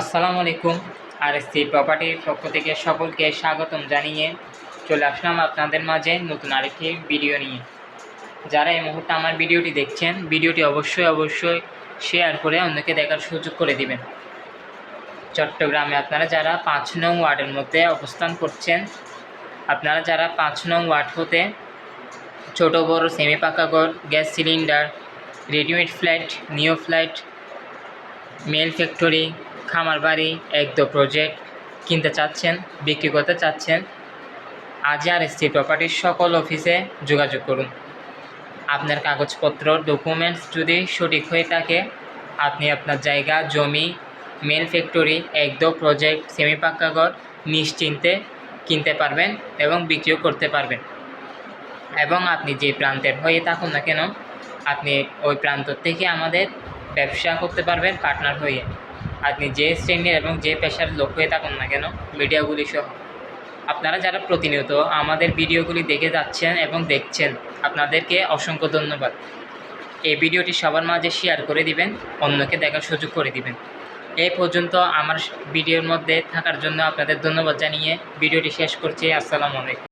আসসালামু আলাইকুম। আরএসসি প্রপার্টির পক্ষ থেকে সকলকে স্বাগতম জানিয়ে চলে আসলাম আপনাদের মাঝে নতুন আরেকটি ভিডিও নিয়ে। যারা এই মুহূর্তে আমার ভিডিওটি দেখছেন, ভিডিওটি অবশ্যই শেয়ার করে অন্যকে দেখার সুযোগ করে দিবেন। চট্টগ্রামে আপনারা যারা ৫ নং ওয়ার্ডের মধ্যে অবস্থান করছেন, আপনারা যারা ৫ নং ওয়ার্ড হতে ছোটো বড় সেমি পাকা ঘর, gas cylinder, readymade flat, new flat, মেল ফ্যাক্টরি, খামার বাড়ি, একদম প্রজেক্ট কিনতে চাচ্ছেন, বিক্রি করতে চাচ্ছেন, আজই আরএসসি প্রপার্টির সকল অফিসে যোগাযোগ করুন। আপনার কাগজপত্র ডকুমেন্টস যদি সঠিক হয়ে থাকে, আপনি আপনার জায়গা, জমি, মেল ফ্যাক্টরি, একদম প্রজেক্ট, সেমি পাক্কা ঘর নিশ্চিন্তে কিনতে পারবেন এবং বিক্রিও করতে পারবেন। এবং আপনি যে প্রান্তের হয়ে থাকুন না কেন, আপনি ওই প্রান্ত থেকে আমাদের ব্যবসা করতে পারবেন পার্টনার হয়ে। আপনি যে শ্রেণীর এবং যে পেশার লোক হয়ে থাকুন না কেন, মিডিয়াগুলি সহ আপনারা যারা প্রতিনিয়ত আমাদের ভিডিওগুলি দেখে যাচ্ছেন এবং দেখছেন, আপনাদেরকে অসংখ্য ধন্যবাদ। এই ভিডিওটি সবার মাঝে শেয়ার করে দিবেন, অন্যকে দেখার সুযোগ করে দিবেন। এই পর্যন্ত আমার ভিডিওর মধ্যে থাকার জন্য আপনাদের ধন্যবাদ জানিয়ে ভিডিওটি শেষ করছি। আসসালামু আলাইকুম।